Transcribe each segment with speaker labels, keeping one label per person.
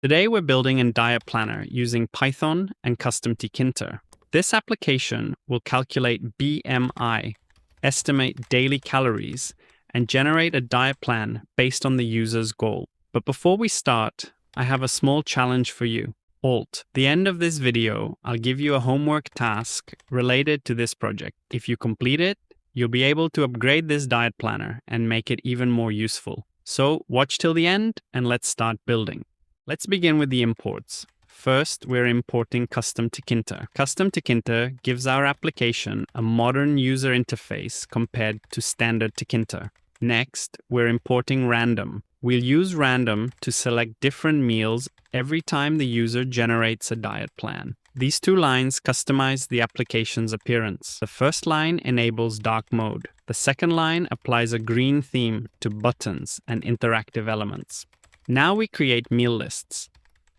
Speaker 1: Today we're building a diet planner using Python and CustomTkinter. This application will calculate BMI, estimate daily calories, and generate a diet plan based on the user's goal. But before we start, I have a small challenge for you. At the end of this video, I'll give you a homework task related to this project. If you complete it, you'll be able to upgrade this diet planner and make it even more useful. So watch till the end and let's start building. Let's begin with the imports. First, we're importing CustomTkinter. CustomTkinter gives our application a modern user interface compared to standard Tkinter. Next, we're importing random. We'll use random to select different meals every time the user generates a diet plan. These two lines customize the application's appearance. The first line enables dark mode. The second line applies a green theme to buttons and interactive elements. Now we create meal lists.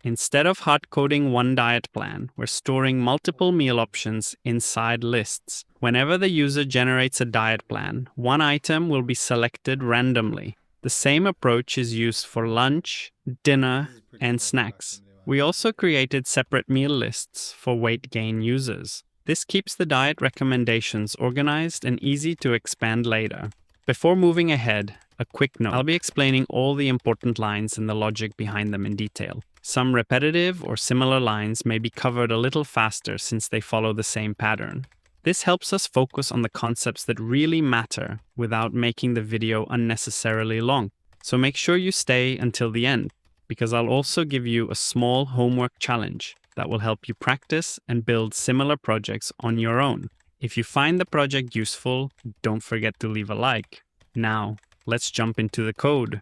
Speaker 1: Instead of hard-coding one diet plan, we're storing multiple meal options inside lists. Whenever the user generates a diet plan, one item will be selected randomly. The same approach is used for lunch, dinner, and snacks. We also created separate meal lists for weight gain users. This keeps the diet recommendations organized and easy to expand later. Before moving ahead, a quick note. I'll be explaining all the important lines and the logic behind them in detail. Some repetitive or similar lines may be covered a little faster since they follow the same pattern. This helps us focus on the concepts that really matter without making the video unnecessarily long. So make sure you stay until the end, because I'll also give you a small homework challenge that will help you practice and build similar projects on your own. If you find the project useful, don't forget to leave a like. Now, let's jump into the code.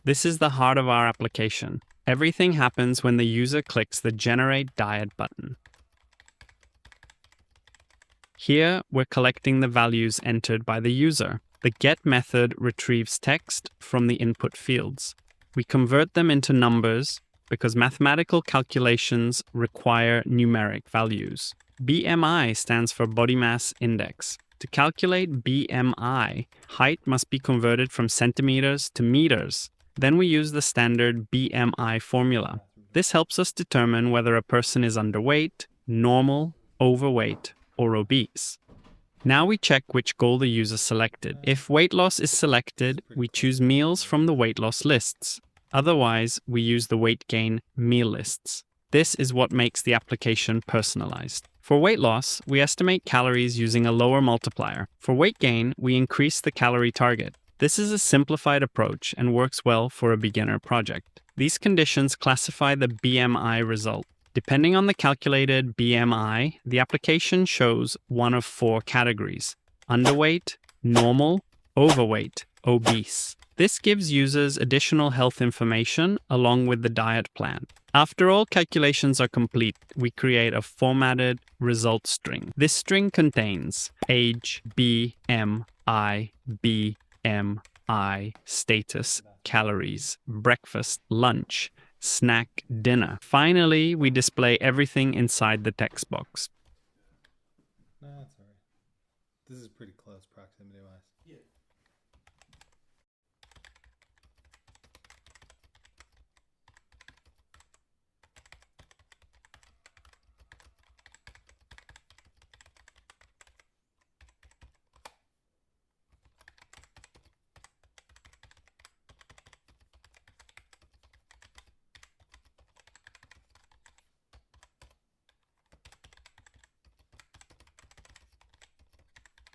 Speaker 1: This is the heart of our application. Everything happens when the user clicks the Generate Diet button. Here, we're collecting the values entered by the user. The get method retrieves text from the input fields. We convert them into numbers because mathematical calculations require numeric values. BMI stands for Body Mass Index. To calculate BMI, height must be converted from centimeters to meters. Then we use the standard BMI formula. This helps us determine whether a person is underweight, normal, overweight, or obese. Now we check which goal the user selected. If weight loss is selected, we choose meals from the weight loss lists. Otherwise, we use the weight gain meal lists. This is what makes the application personalized. For weight loss, we estimate calories using a lower multiplier. For weight gain, we increase the calorie target. This is a simplified approach and works well for a beginner project. These conditions classify the BMI result. Depending on the calculated BMI, the application shows one of four categories: underweight, normal, overweight, obese. This gives users additional health information along with the diet plan. After all calculations are complete, we create a formatted result string. This string contains age, BMI, BMI status, calories, breakfast, lunch, snack, dinner. Finally, we display everything inside the text box.
Speaker 2: No, that's all right. This is pretty close proximity-wise. Yeah.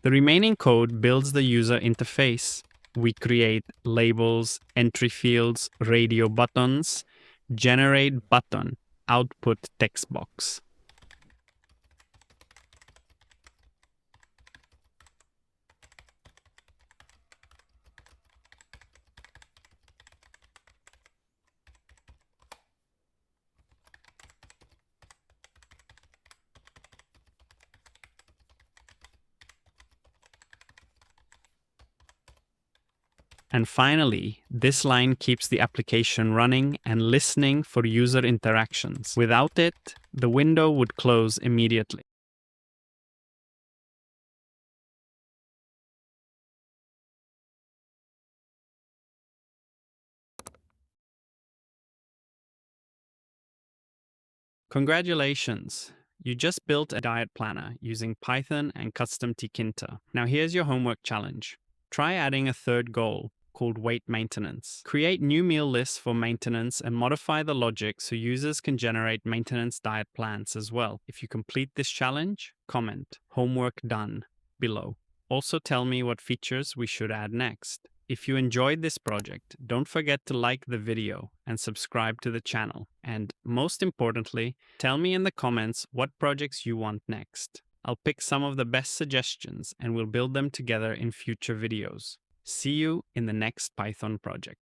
Speaker 1: The remaining code builds the user interface. We create labels, entry fields, radio buttons, generate button, output text box. And finally, this line keeps the application running and listening for user interactions. Without it, the window would close immediately. Congratulations! You just built a diet planner using Python and CustomTkinter. Now here's your homework challenge. Try adding a third goal, called weight maintenance. Create new meal lists for maintenance and modify the logic so users can generate maintenance diet plans as well. If you complete this challenge, comment "Homework done" below. Also tell me what features we should add next. If you enjoyed this project, don't forget to like the video and subscribe to the channel. And most importantly, tell me in the comments what projects you want next. I'll pick some of the best suggestions and we'll build them together in future videos. See you in the next Python project.